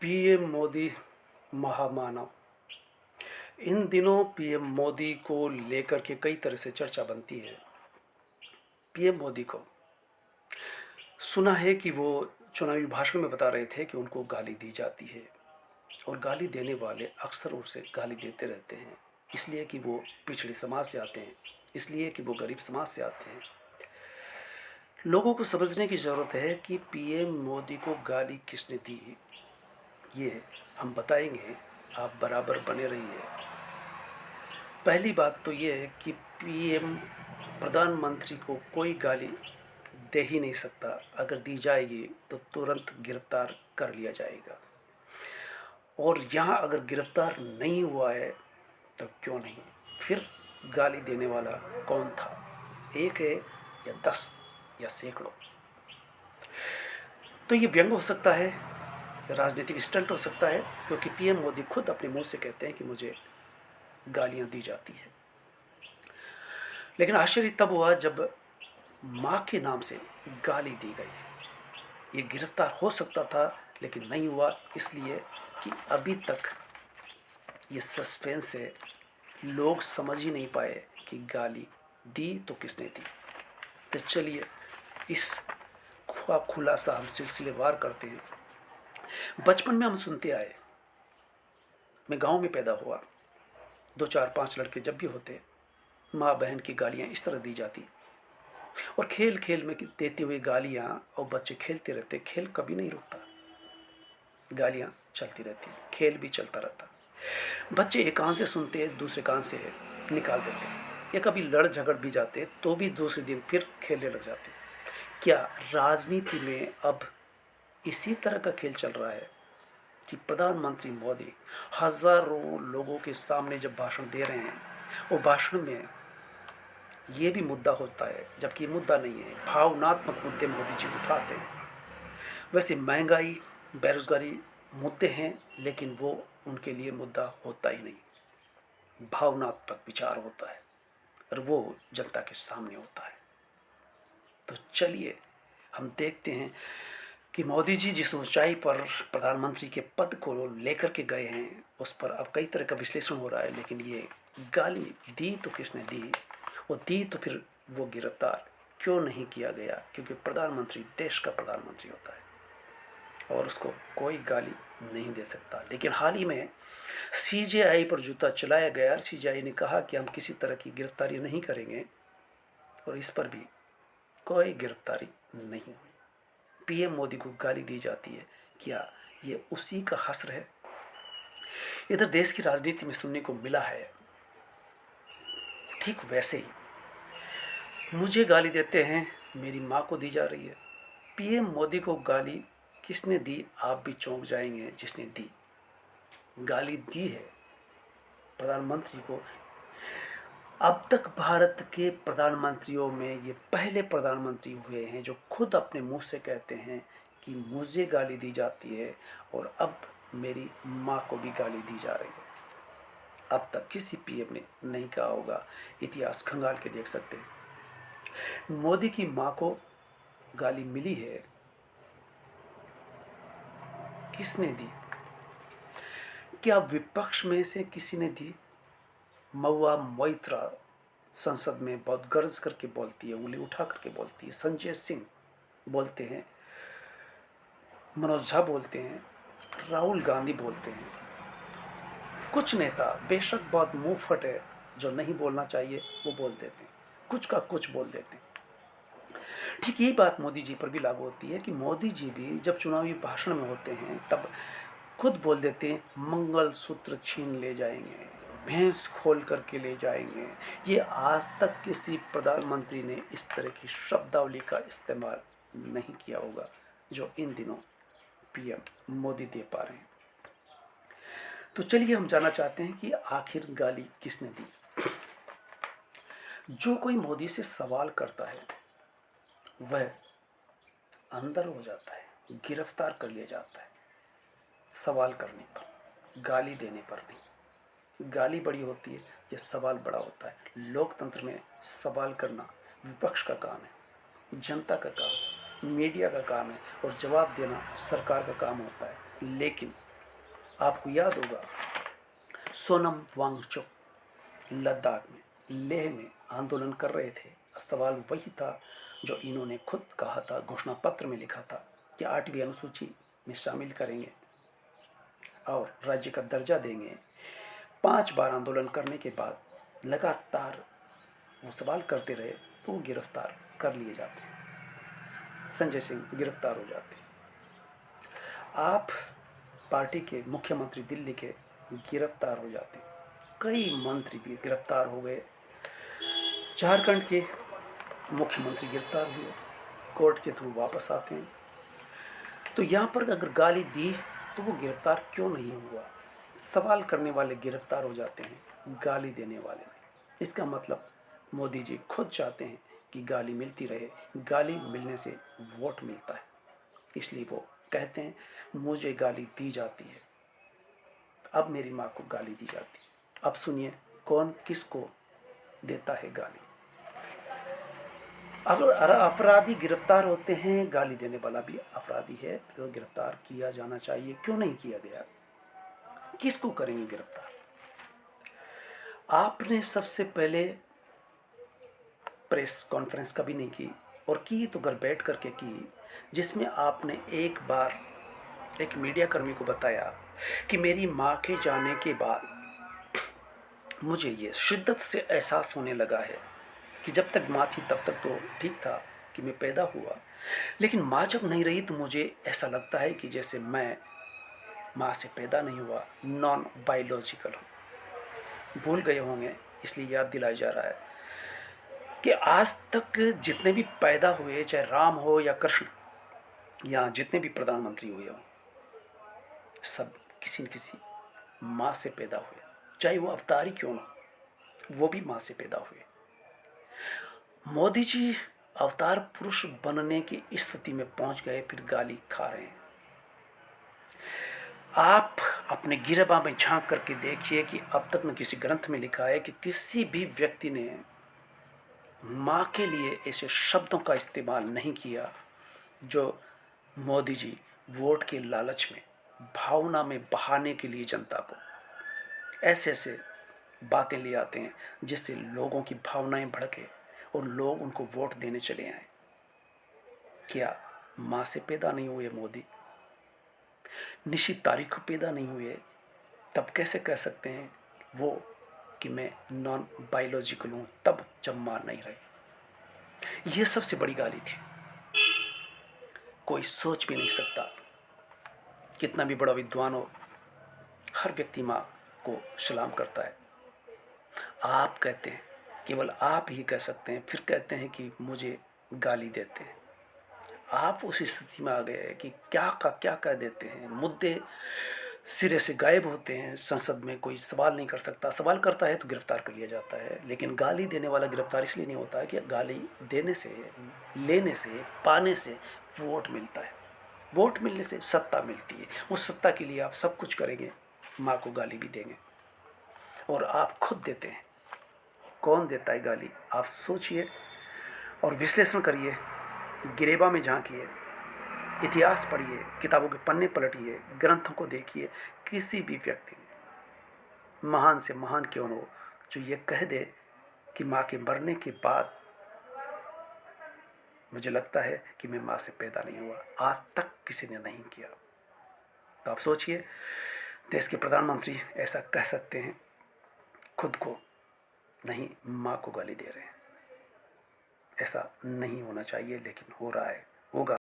PM Modi महामानव। इन दिनों PM Modi को लेकर के कई तरह से चर्चा बनती है। पीएम मोदी को सुना है कि वो चुनावी भाषण में बता रहे थे कि उनको गाली दी जाती है और गाली देने वाले अक्सर उसे गाली देते रहते हैं, इसलिए कि वो पिछड़े समाज से आते हैं, इसलिए कि वो गरीब समाज से आते हैं। लोगों को समझने की ज़रूरत है कि पीएम मोदी को गाली किसने दी, ये हम बताएंगे। आप बराबर बने रहिए। पहली बात तो ये है कि पीएम प्रधानमंत्री को कोई गाली दे ही नहीं सकता। अगर दी जाएगी तो तुरंत गिरफ्तार कर लिया जाएगा। और यहाँ अगर गिरफ्तार नहीं हुआ है तो क्यों नहीं, फिर गाली देने वाला कौन था? एक है या 10 या सैकड़ों? तो ये व्यंग हो सकता है, राजनीतिक स्टंट हो सकता है, क्योंकि पीएम मोदी खुद अपने मुंह से कहते हैं कि मुझे गालियां दी जाती है। लेकिन आश्चर्य तब हुआ जब माँ के नाम से गाली दी गई। ये गिरफ्तार हो सकता था लेकिन नहीं हुआ, इसलिए कि अभी तक ये सस्पेंस है। लोग समझ ही नहीं पाए कि गाली दी तो किसने दी। तो चलिए इस खुलासा हम सिलसिलेवार करते हैं। बचपन में हम सुनते आए, मैं गांव में पैदा हुआ, 2 4 5 लड़के जब भी होते, माँ बहन की गालियाँ इस तरह दी जाती और खेल खेल में देती हुई गालियाँ, और बच्चे खेलते रहते, खेल कभी नहीं रुकता, गालियाँ चलती रहती, खेल भी चलता रहता। बच्चे एक कान से सुनते दूसरे कान से निकाल देते, या कभी लड़ झगड़ भी जाते तो भी दूसरे दिन फिर खेलने लग जाते। क्या राजनीति में अब इसी तरह का खेल चल रहा है कि प्रधानमंत्री मोदी हजारों लोगों के सामने जब भाषण दे रहे हैं, वो भाषण में ये भी मुद्दा होता है, जबकि ये मुद्दा नहीं है, भावनात्मक मुद्दे मोदी जी उठाते हैं। वैसे महंगाई, बेरोजगारी मुद्दे हैं, लेकिन वो उनके लिए मुद्दा होता ही नहीं, भावनात्मक विचार होता है और वो जनता के सामने होता है। तो चलिए हम देखते हैं कि मोदी जी जिस ऊंचाई पर प्रधानमंत्री के पद को लेकर के गए हैं, उस पर अब कई तरह का विश्लेषण हो रहा है। लेकिन ये गाली दी तो किसने दी, वो दी तो फिर वो गिरफ्तार क्यों नहीं किया गया? क्योंकि प्रधानमंत्री देश का प्रधानमंत्री होता है और उसको कोई गाली नहीं दे सकता। लेकिन हाल ही में सीजेआई पर जूता चलाया गया और सीजेआई ने कहा कि हम किसी तरह की गिरफ्तारी नहीं करेंगे, और इस पर भी कोई गिरफ्तारी नहीं हुई। पीएम मोदी को गाली दी जाती है, क्या ये उसी का हश्र है? इधर देश की राजनीति में सुनने को मिला है ठीक वैसे ही मुझे गाली देते हैं, मेरी माँ को दी जा रही है। पीएम मोदी को गाली किसने दी? आप भी चौंक जाएंगे जिसने दी। गाली दी है प्रधानमंत्री को। अब तक भारत के प्रधानमंत्रियों में ये पहले प्रधानमंत्री हुए हैं जो खुद अपने मुंह से कहते हैं कि मुझे गाली दी जाती है और अब मेरी माँ को भी गाली दी जा रही है। अब तक किसी पीएम ने नहीं कहा होगा, इतिहास खंगाल के देख सकते हैं। मोदी की माँ को गाली मिली है, किसने दी? क्या विपक्ष में से किसी ने दी? महुआ मोइत्रा संसद में बहुत गर्ज करके बोलती है, उंगली उठा करके बोलती है। संजय सिंह बोलते हैं, मनोज झा बोलते हैं, राहुल गांधी बोलते हैं। कुछ नेता बेशक बहुत मुंह फट है, जो नहीं बोलना चाहिए वो बोल देते हैं, कुछ का कुछ बोल देते हैं। ठीक यही बात मोदी जी पर भी लागू होती है कि मोदी जी भी जब चुनावी भाषण में होते हैं तब खुद बोल देते हैं, मंगल सूत्र छीन ले जाएंगे, भैंस खोल करके ले जाएंगे। ये आज तक किसी प्रधानमंत्री ने इस तरह की शब्दावली का इस्तेमाल नहीं किया होगा जो इन दिनों पीएम मोदी दे पा रहे हैं। तो चलिए हम जानना चाहते हैं कि आखिर गाली किसने दी। जो कोई मोदी से सवाल करता है वह अंदर हो जाता है, गिरफ्तार कर लिया जाता है। सवाल करने पर, गाली देने पर नहीं। गाली बड़ी होती है या सवाल बड़ा होता है। लोकतंत्र में सवाल करना विपक्ष का काम है, जनता का काम है, मीडिया का काम है, और जवाब देना सरकार का काम होता है। लेकिन आपको याद होगा सोनम वांगचुक लद्दाख में, लेह में आंदोलन कर रहे थे। सवाल वही था जो इन्होंने खुद कहा था, घोषणा पत्र में लिखा था कि 8वीं अनुसूची में शामिल करेंगे और राज्य का दर्जा देंगे। 5 बार आंदोलन करने के बाद लगातार वो सवाल करते रहे तो वो गिरफ्तार कर लिए जाते। संजय सिंह गिरफ्तार हो जाते। आप पार्टी के मुख्यमंत्री दिल्ली के गिरफ्तार हो जाते। कई मंत्री भी गिरफ्तार हो गए। झारखंड के मुख्यमंत्री गिरफ्तार हुए, कोर्ट के थ्रू वापस आते हैं। तो यहाँ पर अगर गाली दी तो वो गिरफ्तार क्यों नहीं हुआ? सवाल करने वाले गिरफ्तार हो जाते हैं, गाली देने वाले नहीं। इसका मतलब मोदी जी खुद चाहते हैं कि गाली मिलती रहे, गाली मिलने से वोट मिलता है, इसलिए वो कहते हैं मुझे गाली दी जाती है, अब मेरी माँ को गाली दी जाती है। अब सुनिए कौन किसको देता है गाली। अगर अपराधी गिरफ्तार होते हैं, गाली देने वाला भी अपराधी है तो गिरफ्तार किया जाना चाहिए। क्यों नहीं किया गया? किसको करेंगे गिरफ्तार? आपने सबसे पहले प्रेस कॉन्फ्रेंस कभी नहीं की, और की तो घर बैठ करके की, जिसमें आपने एक बार एक मीडिया कर्मी को बताया कि मेरी माँ के जाने के बाद मुझे ये शिद्दत से एहसास होने लगा है कि जब तक माँ थी तब तक तो ठीक था कि मैं पैदा हुआ, लेकिन माँ जब नहीं रही तो मुझे ऐसा लगता है कि जैसे मैं माँ से पैदा नहीं हुआ, नॉन बायोलॉजिकल हूँ। भूल गए होंगे इसलिए याद दिलाया जा रहा है कि आज तक जितने भी पैदा हुए, चाहे राम हो या कृष्ण या जितने भी प्रधानमंत्री हुए हों, सब किसी न किसी माँ से पैदा हुए, चाहे वो अवतारी क्यों ना, वो भी माँ से पैदा हुए। मोदी जी अवतार पुरुष बनने की स्थिति में पहुंच गए, फिर गाली खा रहे हैं। आप अपने गिरबा में झांक करके देखिए कि अब तक न किसी ग्रंथ में लिखा है कि किसी भी व्यक्ति ने माँ के लिए ऐसे शब्दों का इस्तेमाल नहीं किया जो मोदी जी वोट के लालच में, भावना में बहाने के लिए जनता को ऐसे ऐसे बातें ले आते हैं जिससे लोगों की भावनाएं भड़के और लोग उनको वोट देने चले आए। क्या माँ से पैदा नहीं हुए मोदी? निश्चित तारीख को पैदा नहीं हुए, तब कैसे कह सकते हैं वो कि मैं नॉन बायोलॉजिकल हूँ, तब जब माँ नहीं रही? ये सबसे बड़ी गाली थी। कोई सोच भी नहीं सकता, कितना भी बड़ा विद्वान हो, हर व्यक्ति माँ को सलाम करता है। आप कहते हैं, केवल आप ही कह सकते हैं, फिर कहते हैं कि मुझे गाली देते हैं। आप उस स्थिति में आ गए कि क्या का क्या कह देते हैं, मुद्दे सिरे से गायब होते हैं। संसद में कोई सवाल नहीं कर सकता, सवाल करता है तो गिरफ्तार कर लिया जाता है, लेकिन गाली देने वाला गिरफ्तार इसलिए नहीं होता है कि गाली देने से, लेने से, पाने से वोट मिलता है। वोट मिलने से सत्ता मिलती है, उस सत्ता के लिए आप सब कुछ करेंगे, माँ को गाली भी देंगे, और आप खुद देते हैं। कौन देता है गाली? आप सोचिए और विश्लेषण करिए, गिरेबा में झांकिए, इतिहास पढ़िए, किताबों के पन्ने पलटिए, ग्रंथों को देखिए। किसी भी व्यक्ति ने, महान से महान क्यों न हो, जो ये कह दे कि माँ के मरने के बाद मुझे लगता है कि मैं माँ से पैदा नहीं हुआ, आज तक किसी ने नहीं किया। तो आप सोचिए, देश के प्रधानमंत्री ऐसा कह सकते हैं खुद को, नहीं माँ को गाली दे रहे हैं। ऐसा नहीं होना चाहिए, लेकिन हो रहा है, होगा।